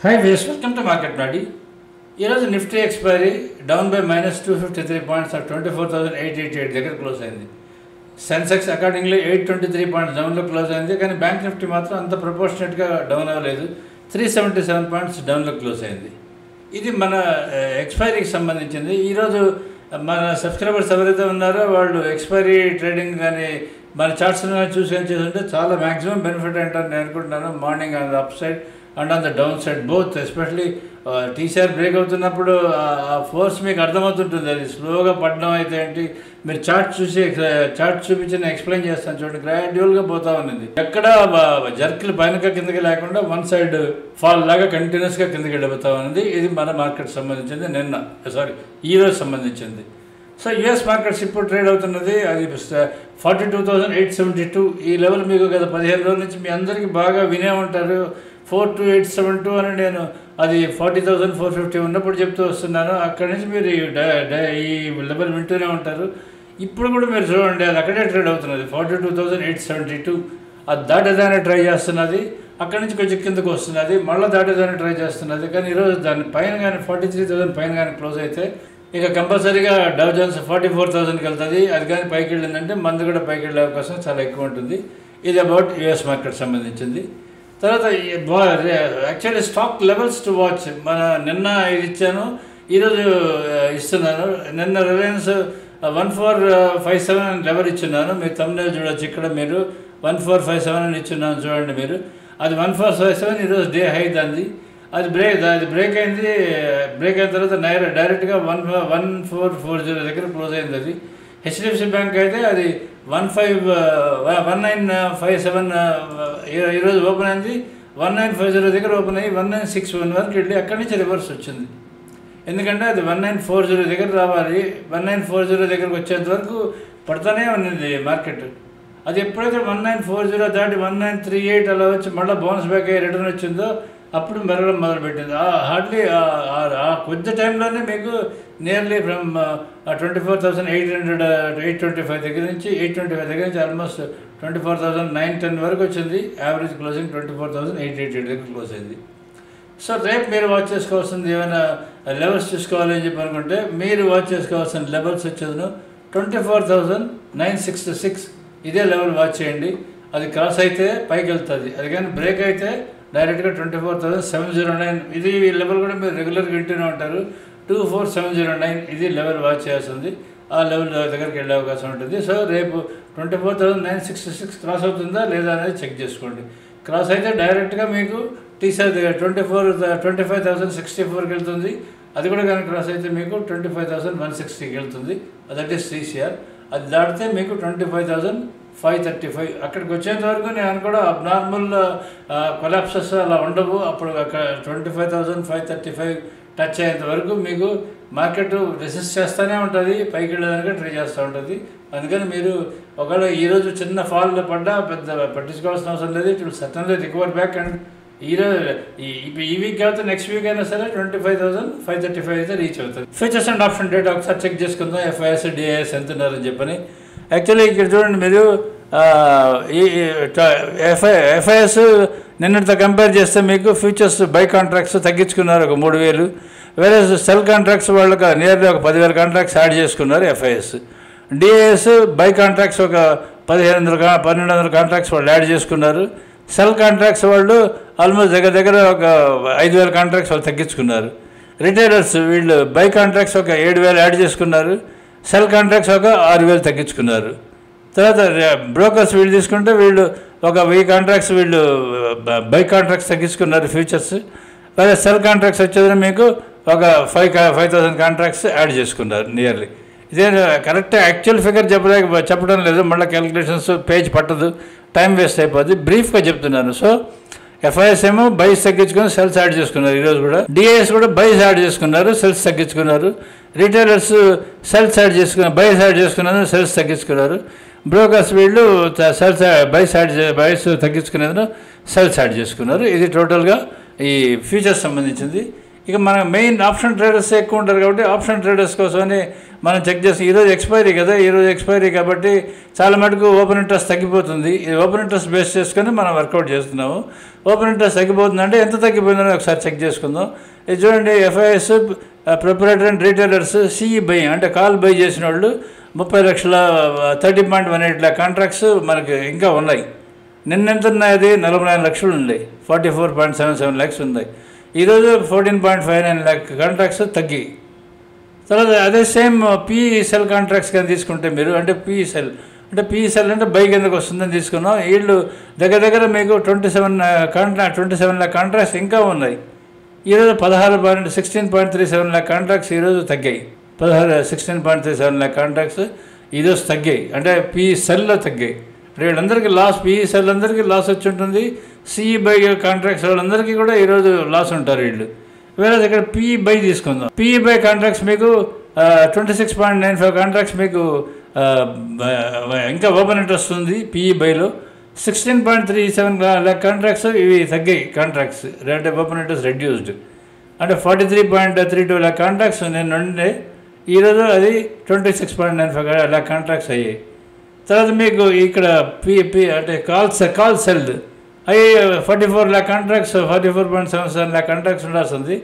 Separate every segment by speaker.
Speaker 1: Hi viewers, welcome to Market Nadi. ఈరోజు Nifty expiry down by -253 points at 24,888 దగ్గర close అయింది. Sensex accordingly 823 points డౌన్లో close అయింది. కానీ బ్యాంక్ నిఫ్టీ మాత్రం అంత ప్రపోర్షనేట్గా డౌన్ అవ్వలేదు. 377 పాయింట్స్ డౌన్లో క్లోజ్ అయింది. ఇది మన ఎక్స్పైరీకి సంబంధించింది. ఈరోజు మన సబ్స్క్రైబర్స్ ఎవరైతే ఉన్నారో వాళ్ళు ఎక్స్పైరీ ట్రేడింగ్ కానీ మన చార్ట్స్ చూసి ఏం చేస్తుంటే చాలా మ్యాక్సిమం బెనిఫిట్ అంటారు నేను అనుకుంటున్నాను. Morning on the up side and on the down side both. Especially TCR break అవుతున్నప్పుడు ఆ ఫోర్స్ మీకు అర్థమవుతుంటుంది. అది స్లోగా పడడం అయితే ఏంటి, మీరు చార్ట్ చూపించి నేను ఎక్స్ప్లెయిన్ చేస్తాను చూడండి. గ్రాడ్యువల్గా పోతా ఉన్నది, ఎక్కడ జర్కిలు పైనక కిందకి లేకుండా వన్ సైడ్ ఫాల్ లాగా కంటిన్యూస్గా కిందకి వెళ్ళిపోతా ఉన్నది. ఇది మన మార్కెట్ సంబంధించింది, ఈరోజు సంబంధించింది. సో యుఎస్ మార్కెట్స్ ఇప్పుడు ట్రేడ్ అవుతున్నది. అది 42,872 ఈ లెవెల్ మీకు గత 15 రోజుల నుంచి మీ అందరికీ బాగా వినే ఉంటారు. 42,872 అని నేను అది 40,450 ఉన్నప్పుడు చెప్తూ వస్తున్నాను. అక్కడి నుంచి మీరు ఈ లెవెల్ వింటూనే ఉంటారు. ఇప్పుడు కూడా మీరు చూడండి, అది అక్కడే ట్రేడ్ అవుతున్నది. 42,872 అది దాటేదాన్ని ట్రై చేస్తున్నది. అక్కడి నుంచి కొంచెం కిందకు వస్తున్నది, మళ్ళీ దాటేదాన్ని ట్రై చేస్తున్నది. కానీ ఈరోజు దాని పైన కానీ 43,000 పైన కానీ క్లోజ్ అయితే ఇక కంపల్సరీగా డౌ జోన్స్ 44,000కి వెళ్తుంది. అది కానీ పైకి వెళ్ళిందంటే మందు కూడా పైకి వెళ్ళే అవకాశం చాలా ఎక్కువ ఉంటుంది. ఇది అబౌట్ యుఎస్ మార్కెట్ సంబంధించింది. తర్వాత actually stock levels to watch. నిన్న ఇది ఇచ్చాను, ఈరోజు ఇస్తున్నాను. నిన్న రిలయన్స్ 1457 లెవెల్ ఇచ్చున్నాను. మీరు తమిళ చూడొచ్చు, ఇక్కడ మీరు 1457 అని ఇచ్చున్నాను చూడండి మీరు. అది 1457 ఈరోజు డే హై దాన్ని. అది బ్రేక్ అయింది. బ్రేక్ అయిన తర్వాత డైరెక్ట్గా 1440 దగ్గర క్లోజ్ అయింది. అది హెచ్డిఎఫ్సి బ్యాంక్ అయితే అది 1957 ఈరోజు ఓపెన్ అయింది. 1950 దగ్గర ఓపెన్ అయ్యి 1961 వరకు వెళ్ళి అక్కడి నుంచి రివర్స్ వచ్చింది. ఎందుకంటే అది 1940 దగ్గర రావాలి. 1940 దగ్గరకు వచ్చేంత వరకు పడుతూనే ఉన్నది మార్కెట్. అది ఎప్పుడైతే 1940 దాటి 1938 అలా వచ్చి మళ్ళీ బౌన్స్ బ్యాక్ అయ్యి రిటర్న్ వచ్చిందో అప్పుడు మెరగడం మొదలుపెట్టింది. హార్డ్లీ ఆ కొద్ది టైంలోనే మీకు నియర్లీ ఫ్రమ్ 24,825 దగ్గర నుంచి 825 దగ్గర నుంచి ఆల్మోస్ట్ 24,910 వరకు వచ్చింది. యావరేజ్ క్లోజింగ్ 24,888 దగ్గర క్లోజ్ అయింది. సో రేపు మీరు వాచ్ చేసుకోవాల్సింది ఏమైనా లెవెల్స్ చూసుకోవాలి అని చెప్పి అనుకుంటే మీరు వాచ్ చేసుకోవాల్సిన లెవెల్స్ వచ్చేది 24,966 ఇదే లెవెల్ వాచ్ చేయండి. అది క్రాస్ అయితే పైకి వెళ్తుంది. అది కానీ బ్రేక్ అయితే డైరెక్ట్గా 24,709 ఇది లెవెల్ కూడా మీరు రెగ్యులర్గా వింటూనే ఉంటారు. 24,709 ఇది లెవెల్ వాచ్ చేయాల్సింది. ఆ లెవెల్ దగ్గరికి వెళ్ళే అవకాశం ఉంటుంది. సో రేపు 24,966 క్రాస్ అవుతుందా లేదా అనేది చెక్ చేసుకోండి. క్రాస్ అయితే డైరెక్ట్గా మీకు టీసీఆర్ దగ్గర 25,064కి వెళ్తుంది. అది కూడా కానీ క్రాస్ అయితే మీకు 25,160కి వెళ్తుంది. That is TCR. అది దాటితే మీకు 25,535 అక్కడికి వచ్చేంత వరకు నేను కూడా అబ్నార్మల్ కొలాప్సెస్ అలా ఉండవు. అప్పుడు అక్కడ 25,535 టచ్ అయ్యేంత వరకు మీకు మార్కెట్ రెసిస్ట్ చేస్తూనే ఉంటుంది, పైకి వెళ్ళడానికి ట్రై చేస్తూ ఉంటుంది. అందుకని మీరు ఒకవేళ ఈరోజు చిన్న ఫాల్ పడ్డా పెద్ద పట్టించుకోవాల్సిన అవసరం లేదు. It will certainly recover back. And ఈరోజు ఈ వీక్ కాకపోతే నెక్స్ట్ వీక్ అయినా సరే 25,535 అయితే రీచ్ అవుతుంది. ఫ్యూచర్స్ అండ్ ఆప్షన్ డేటా ఒకసారి చెక్ చేసుకుందాం. ఎఫ్ఐఎస్ డిఐఎస్ ఎంత ఉన్నారని చెప్పని. యాక్చువల్లీ ఇక్కడ చూడండి మీరు, ఎఫ్ఐఎస్ నిన్నటితో కంపేర్ చేస్తే మీకు ఫ్యూచర్స్ బై కాంట్రాక్ట్స్ తగ్గించుకున్నారు ఒక 3,000. వేరే సెల్ కాంట్రాక్ట్స్ వాళ్ళకి నియర్లీ ఒక 10,000 కాంట్రాక్ట్స్ యాడ్ చేసుకున్నారు ఎఫ్ఐఎస్. డిఐఎస్ బై కాంట్రాక్ట్స్ ఒక 1,200 కాంట్రాక్ట్స్ వాళ్ళు యాడ్ చేసుకున్నారు. సెల్ కాంట్రాక్ట్స్ వాళ్ళు ఆల్మోస్ట్ దగ్గర ఒక 5,000 కాంట్రాక్ట్స్ వాళ్ళు తగ్గించుకున్నారు. రిటైలర్స్ వీళ్ళు బై కాంట్రాక్ట్స్ ఒక 7,000 యాడ్ చేసుకున్నారు. సెల్ కాంట్రాక్ట్స్ ఒక 6,000 తగ్గించుకున్నారు. తర్వాత బ్రోకర్స్ వీళ్ళు తీసుకుంటే వీళ్ళు ఒక 1000 కాంట్రాక్ట్స్ వీళ్ళు బై కాంట్రాక్ట్స్ తగ్గించుకున్నారు ఫ్యూచర్స్. లేదా సెల్ కాంట్రాక్ట్స్ వచ్చేది మీకు ఒక 5,000 కాంట్రాక్ట్స్ యాడ్ చేసుకున్నారు నియర్లీ. ఇదే కరెక్ట్ యాక్చువల్ ఫిగర్ చెప్పడం లేదు, మళ్ళీ క్యాలిక్యులేషన్స్ పేజ్ పట్టదు, టైం వేస్ట్ అయిపోద్ది. బ్రీఫ్గా చెప్తున్నాను. సో ఎఫ్ఐఎస్ ఏమో బైస్ తగ్గించుకొని సెల్స్ యాడ్ చేసుకున్నారు. ఈరోజు కూడా డిఐఎస్ కూడా బైస్ యాడ్ చేసుకున్నారు, సెల్స్ తగ్గించుకున్నారు. రిటైలర్స్ సెల్స్ యాడ్ చేసుకున్నారు, బైస్ యాడ్ చేసుకున్నారు, సెల్స్ తగ్గించుకున్నారు. బ్రోకర్స్ వీళ్ళు బైస్ తగ్గించుకునేందుకు సెల్స్ యాడ్ చేసుకున్నారు. ఇది టోటల్గా ఈ ఫ్యూచర్స్ సంబంధించింది. ఇక మన మెయిన్ ఆప్షన్ ట్రేడర్స్ ఎక్కువ ఉంటారు కాబట్టి ఆప్షన్ ట్రేడర్స్ కోసమని మనం చెక్ చేసి ఈరోజు ఎక్స్పైరీ కదా, ఈరోజు ఎక్స్పైరీ కాబట్టి చాలా మటుకు ఓపెన్ ఇంట్రెస్ట్ తగ్గిపోతుంది. ఈ ఓపెన్ ఇంట్రెస్ట్ బేస్ చేసుకొని మనం వర్కౌట్ చేస్తున్నాము. ఓపెన్ ఇంట్రెస్ట్ తగ్గిపోతుందంటే ఎంత తగ్గిపోయిందని ఒకసారి చెక్ చేసుకుందాం. ఇది చూడండి, ఎఫ్ఐఎస్ ప్రొపరేటర్ అండ్ రీటైలర్స్ సిఈ బై అంటే కాల్ బై చేసిన వాళ్ళు 30 లక్షల 30.18 lakh కాంట్రాక్ట్స్ మనకి ఇంకా ఉన్నాయి. నిన్నెంత ఉన్నాయి? అది 49 లక్షలు ఉన్నాయి, 44.77 lakhs ఉన్నాయి. ఈరోజు 14.59 lakh కాంట్రాక్ట్స్ తగ్గి. తర్వాత అదే సేమ్ పిఈ సెల్ కాంట్రాక్ట్స్ కానీ తీసుకుంటే మీరు, అంటే పిఈ సెల్ అంటే బై కిందకు వస్తుందని తీసుకున్నాం. వీళ్ళు దగ్గర మీకు 27 lakh కాంట్రాక్ట్స్ ఇంకా ఉన్నాయి. ఈరోజు 16.37 lakh కాంట్రాక్ట్స్ ఈరోజు తగ్గాయి. 16.37 lakh కాంట్రాక్ట్స్ ఈరోజు తగ్గాయి, అంటే పిఈ సెల్లో తగ్గాయి. వీళ్ళందరికీ లాస్, పిఈ సెల్ అందరికీ లాస్ వచ్చి ఉంటుంది. సిఈ బై కాంట్రాక్ట్స్ వాళ్ళందరికీ కూడా ఈరోజు లాస్ ఉంటారు వీళ్ళు. వేరే ఇక్కడ పిఈ బై తీసుకుందాం. పిఈ బై కాంట్రాక్ట్స్ మీకు 26.95 కాంట్రాక్ట్స్ మీకు ఇంకా ఓపెన్ ఇంట్రెస్ట్ ఉంది. పిఈ బైలో 16.37 lakh కాంట్రాక్ట్స్ ఇవి తగ్గాయి. కాంట్రాక్ట్స్ అంటే ఓపెన్ ఇంట్రెస్ట్ రెడ్యూస్డ్, అంటే 43.32 lakh కాంట్రాక్ట్స్ నేను ఉండే, ఈరోజు అది 26.95 lakh కాంట్రాక్ట్స్ అయ్యాయి. తర్వాత మీకు ఇక్కడ అంటే కాల్ సెల్ అవి 44 lakh కాంట్రాక్ట్స్, 44.77 lakh కాంట్రాక్ట్స్ ఉండాల్సింది.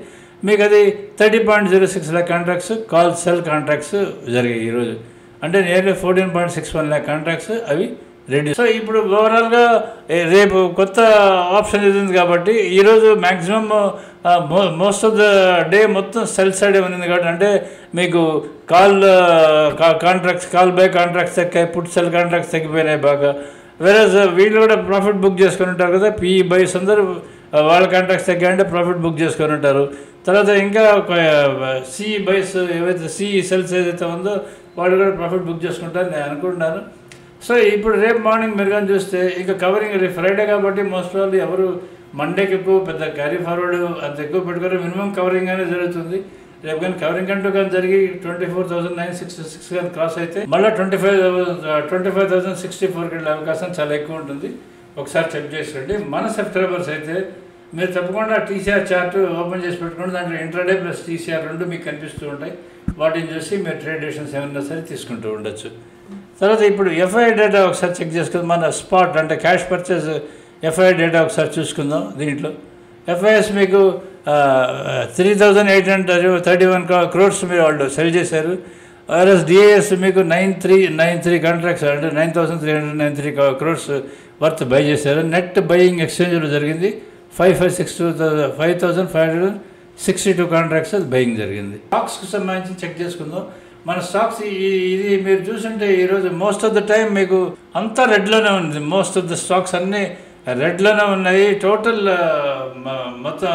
Speaker 1: మీకు అది 30.06 lakh contracts call cell contracts జరిగాయి ఈరోజు, అంటే నియర్లీ 14.61 lakh కాంట్రాక్ట్స్ అవి రెడ్యూస్. సో ఇప్పుడు ఓవరాల్గా రేపు కొత్త ఆప్షన్ ఇది కాబట్టి ఈరోజు maximum most of the day మొత్తం సెల్ సైడే ఉంది కాబట్టి, అంటే మీకు కాల్ బై కాంట్రాక్ట్స్ తగ్గాయి, పుట్ సెల్ కాంట్రాక్ట్స్ తగ్గిపోయినాయి బాగా. వేరే వీళ్ళు కూడా ప్రాఫిట్ బుక్ చేసుకొని ఉంటారు కదా, పిఈ బైస్ అందరూ వాళ్ళ కాంట్రాక్ట్స్ తగ్గాయంటే ప్రాఫిట్ బుక్ చేసుకొని ఉంటారు. తర్వాత ఇంకా సిఈ బైస్ ఏవైతే సిఈ సెల్స్ ఏదైతే ఉందో వాళ్ళు కూడా ప్రాఫిట్ బుక్ చేసుకుంటారు నేను అనుకుంటున్నాను. సో ఇప్పుడు రేపు మార్నింగ్ మీరు కానీ చూస్తే ఇంకా కవరింగ్ రేపు ఫ్రైడే కాబట్టి మోస్ట్ ఆల్ ఎవరు మండేకి ఎక్కువ పెద్ద క్యారీ ఫార్వర్డ్ అంత ఎక్కువ పెట్టుకోరు, మినిమం కవరింగ్ అనేది జరుగుతుంది. రేపు కానీ కవరింగ్ అంటూ కానీ జరిగి 24,966 కానీ క్రాస్ అయితే మళ్ళీ 25,064కి వెళ్ళే అవకాశం చాలా ఎక్కువ ఉంటుంది. ఒకసారి చెక్ చేసి మన సబ్స్క్రైబర్స్ అయితే మీరు తప్పకుండా టీసీఆర్ చార్ట్ ఓపెన్ చేసి పెట్టుకోండి. దాంట్లో ఇంట్రాడే ప్లస్ టీసీఆర్ రెండు మీకు కనిపిస్తూ ఉంటాయి. వాటిని చూసి మీరు ట్రేడ్ డెసిషన్స్ ఏమన్నా సరే తీసుకుంటూ ఉండొచ్చు. తర్వాత ఇప్పుడు ఎఫ్ఐఐ డేటా ఒకసారి చెక్ చేసుకుందాం. మన స్పాట్ అంటే క్యాష్ పర్చేస్ ఎఫ్ఐఐ డేటా ఒకసారి చూసుకుందాం. దీంట్లో ఎఫ్ఐఎస్ మీకు 3,831 crores మీరు వాళ్ళు సెల్ చేశారు. వైరస్ డిఏఎస్ మీకు 9,393 కాంట్రాక్ట్స్ అంటే 9,393 crores వర్త్ బై చేశారు. నెట్ బయింగ్ ఎక్స్చేంజ్లో జరిగింది 5,562 కాంట్రాక్ట్స్ బయింగ్ జరిగింది. స్టాక్స్కి సంబంధించి చెక్ చేసుకుందాం. మన స్టాక్స్ ఇది మీరు చూసుంటే ఈరోజు మోస్ట్ ఆఫ్ ద టైం మీకు అంతా రెడ్లోనే ఉంది. మోస్ట్ ఆఫ్ ద స్టాక్స్ అన్నీ రెడ్లోనే ఉన్నాయి. టోటల్ మొత్తం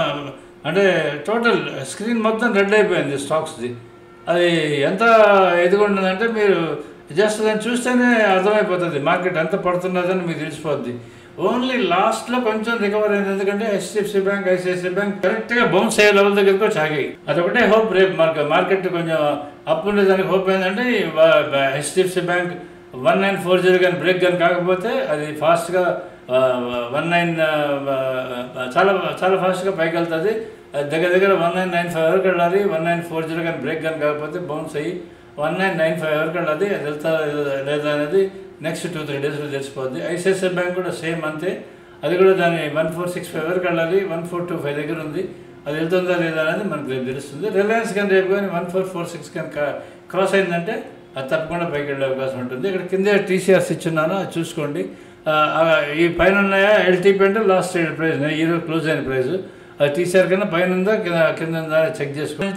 Speaker 1: అంటే టోటల్ స్క్రీన్ మొత్తం రెడ్ అయిపోయింది స్టాక్స్ది. అది ఎంత ఎదుగుంటుందంటే మీరు జస్ట్ దాన్ని చూస్తేనే అర్థమైపోతుంది మార్కెట్ ఎంత పడుతున్నదని మీకు తెలిసిపోద్ది. ఓన్లీ లాస్ట్లో కొంచెం రికవర్ అయింది, ఎందుకంటే హెచ్డిఎఫ్సి బ్యాంక్, ఐసిఐసిఐ బ్యాంక్ కరెక్ట్గా బౌన్స్ అయ్యే లెవెల్ దగ్గరకు ఆగాయి. అదొకటే హోప్. రేపు మార్కెట్ కొంచెం అప్ ఉండేదానికి హోప్ ఏంటంటే హెచ్డిఎఫ్సి బ్యాంక్ 1940 కానీ బ్రేక్ కానీ కాకపోతే అది ఫాస్ట్గా 19 చాలా ఫాస్ట్గా పైకి వెళ్తుంది. దగ్గర 1995 వరకు వెళ్ళాలి. 1940 కానీ బ్రేక్ కానీ కాకపోతే బౌన్స్ అయ్యి 1995 వరకు వెళ్ళాలి. అది వెళ్తా లేదా అనేది నెక్స్ట్ 2-3 డేస్లో తెలిసిపోద్ది. ఐసిఐసిఐ బ్యాంక్ కూడా సేమ్ అంతే. అది కూడా దాన్ని 1465 వరకు వెళ్ళాలి. 1425 దగ్గర ఉంది. అది వెళ్తుందా లేదా అనేది మనకు రేపు తెలుస్తుంది. రిలయన్స్ కానీ రేపు కానీ 1446 కానీ క్రాస్ అయిందంటే అది తప్పకుండా పైకి వెళ్ళే అవకాశం ఉంటుంది. ఇక్కడ కింద టీసీఆర్స్ ఇచ్చున్నాను, అది చూసుకోండి. ఈ పైన ఉన్నాయా ఎల్టీపీ అంటే లాస్ట్ ట్రేడ్ ప్రైస్, ఈరోజు క్లోజ్ అయిన ప్రైస్. అది టీసీఆర్ కన్నా పైన ఉందా కింద ఉందా చెక్ చేసుకుని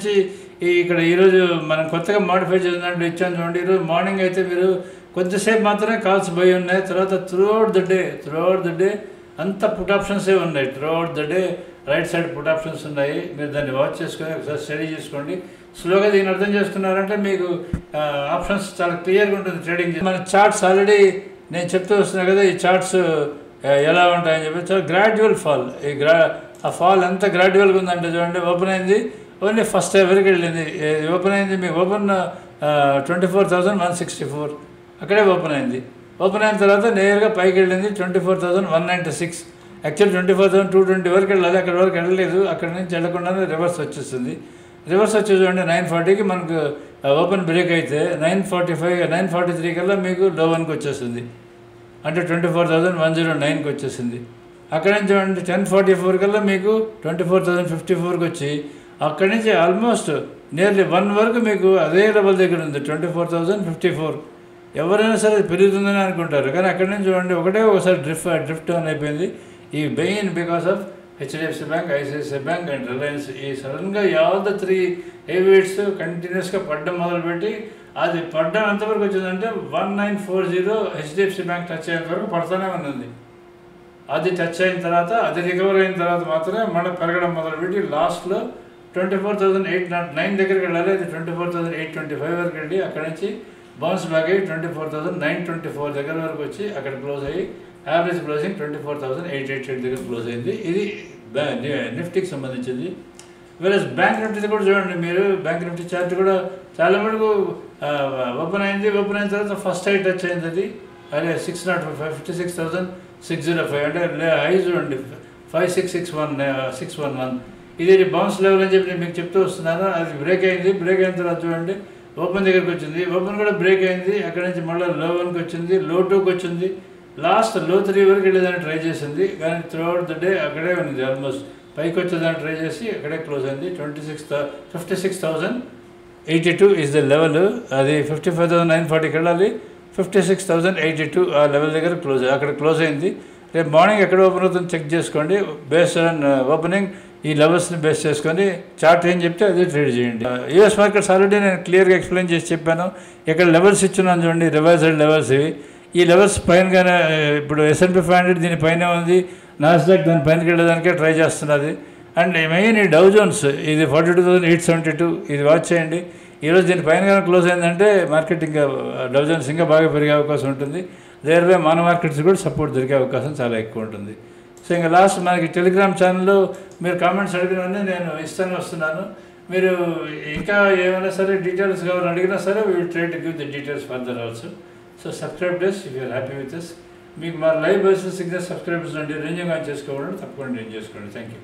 Speaker 1: ఇక్కడ ఈరోజు మనం కొత్తగా మాడిఫై చేసినట్టు ఇచ్చాను చూడండి. ఈరోజు మార్నింగ్ అయితే మీరు కొద్దిసేపు మాత్రమే కాల్స్ బై ఉన్నాయి. తర్వాత త్రూఅవుట్ ద డే అంతా పుట్ ఆప్షన్సే ఉన్నాయి. Throughout the day right side put options ఉన్నాయి. మీరు దాన్ని వాచ్ చేసుకొని ఒకసారి స్టడీ చేసుకోండి. స్లోగా దీన్ని అర్థం చేసుకున్నారంటే మీకు ఆప్షన్స్ చాలా క్లియర్గా ఉంటుంది ట్రేడింగ్. మన చార్ట్స్ ఆల్రెడీ నేను చెప్తూ వస్తున్నాను కదా, ఈ చార్ట్స్ ఎలా ఉంటాయని చెప్పి చాలా గ్రాడ్యువల్ ఫాల్. ఆ ఫాల్ ఎంత గ్రాడ్యువల్గా ఉందంటే చూడండి, ఓపెన్ అయింది ఓన్లీ ఫస్ట్ వరకు వెళ్ళింది. ఓపెన్ అయింది మీకు ఓపెన్ 24,164 అక్కడే ఓపెన్ అయింది. ఓపెన్ అయిన తర్వాత నేరుగా పైకి వెళ్ళింది 24,196. యాక్చువల్ 24,220 వరకు వెళ్ళాలి, అక్కడి వరకు వెళ్ళలేదు. అక్కడి నుంచి వెళ్ళకుండానే రివర్స్ వచ్చేస్తుంది. రివర్స్ వచ్చేది చూడండి 940కి మనకు ఓపెన్ బ్రేక్ అయితే 943 కల్లా మీకు లో 1కి వచ్చేస్తుంది, అంటే 24,109కి వచ్చేసింది. అక్కడి నుంచి 10:44 కల్లా మీకు 24,054కి వచ్చి అక్కడి నుంచి ఆల్మోస్ట్ నియర్లీ 1 వరకు మీకు అదే లెవెల్ దగ్గర ఉంది 24,054. ఎవరైనా సరే పెరుగుతుందని అనుకుంటారు, కానీ అక్కడి నుంచి చూడండి ఒకసారి డ్రిఫ్ట్ డౌన్ అయిపోయింది. ఈ main because of HDFC bank, ICICI bank and Reliance. ఈ సడన్గా ఆల్ ద 3 హెవీవెయిట్స్ కంటిన్యూస్గా పడ్డం మొదలుపెట్టి అది పడ్డం ఎంతవరకు వచ్చిందంటే 1940 హెచ్డిఎఫ్సి బ్యాంక్ టచ్ అయ్యేంత వరకు పడుతూనే ఉన్నది. అది టచ్ అయిన తర్వాత అది రికవర్ అయిన తర్వాత మాత్రమే మళ్ళీ పెరగడం మొదలుపెట్టి లాస్ట్లో 24,809 దగ్గరికి వెళ్ళాలి. అది 24,825 వరకు వెళ్ళి అక్కడి నుంచి బౌన్స్ బ్యాక్ అయ్యి 24,924 దగ్గర వరకు వచ్చి అక్కడ క్లోజ్ అయ్యి యావరేజ్ క్లోజింగ్ 24,888 దగ్గర క్లోజ్ అయింది. ఇది నిఫ్టీకి సంబంధించింది. వేరే బ్యాంక్ నిఫ్టీ కూడా చూడండి మీరు, బ్యాంక్ నిఫ్టీ చార్ట్ కూడా చాలా మటుకు ఓపెన్ అయింది. ఓపెన్ అయిన తర్వాత ఫస్ట్ హై టచ్ అయింది. అది అదే 56,605 అంటే హై చూడండి 56,611. ఇది బౌన్స్ లెవెల్ అని చెప్పి నేను మీకు చెప్తూ వస్తున్నాను. అది బ్రేక్ అయింది. బ్రేక్ అయిన తర్వాత చూడండి ఓపెన్ దగ్గరికి వచ్చింది. ఓపెన్ కూడా బ్రేక్ అయింది. అక్కడ నుంచి మళ్ళీ లో 1కి వచ్చింది, లో 2కి వచ్చింది, లాస్ట్ లో 3 వరకు వెళ్ళేదాన్ని ట్రై చేసింది. కానీ త్రూఅవుట్ ద డే అక్కడే ఉంది. ఆల్మోస్ట్ పైకి వచ్చేదాన్ని ట్రై చేసి అక్కడే క్లోజ్ అయింది. 56,082 ఈజ్ ద లెవెల్. అది 55,940కి వెళ్ళాలి. 56,082 ఆ లెవెల్ దగ్గర అక్కడ క్లోజ్ అయింది. రేపు మార్నింగ్ ఎక్కడ ఓపెన్ అవుతుందో చెక్ చేసుకోండి. బేస్డ్ ఆన్ ఓపెనింగ్ ఈ లెవెల్స్ని బేస్ చేసుకొని చార్ట్ ఏం చెప్తే అదే ట్రేడ్ చేయండి. యూఎస్ మార్కెట్స్ ఆల్రెడీ నేను క్లియర్గా ఎక్స్ప్లెయిన్ చేసి చెప్పాను. ఇక్కడ లెవెల్స్ ఇచ్చున్నాను చూడండి, రివైజ్డ్ లెవెల్స్ ఇవి. ఈ లెవెల్స్ పైనగానే ఇప్పుడు S&P 500 దీనిపైన ఉంది, నాస్డాక్ దాని పైనకి వెళ్ళడానికే ట్రై చేస్తున్నది. అండ్ మెయిన్ ఈ డౌ జోన్స్ ఇది 42,872 ఇది వాచ్ చేయండి. ఈరోజు దీనిపైన కానీ క్లోజ్ అయిందంటే మార్కెట్ ఇంకా డౌ జోన్స్ ఇంకా బాగా పెరిగే అవకాశం ఉంటుంది. దేర్ వే మన మార్కెట్స్ కూడా సపోర్ట్ దొరికే అవకాశం చాలా ఎక్కువ ఉంటుంది. సో ఇంకా లాస్ట్ మనకి టెలిగ్రామ్ ఛానల్లో మీరు కామెంట్స్ అడిగినవన్నీ నేను ఇస్తాను వస్తున్నాను. మీరు ఇంకా ఏమైనా సరే డీటెయిల్స్ కావాలని అడిగినా సరే we will try to give the details further also. So subscribe does if you're happy with us. మీకు మా లైవ్ బేసిస్ సిగ్నల్ సబ్స్క్రైబర్స్ నుండి రేంజింగ్ ఆన్ చేసుకోవాలంటే తప్పకుండా రేంజ్ చేసుకోండి. Thank you.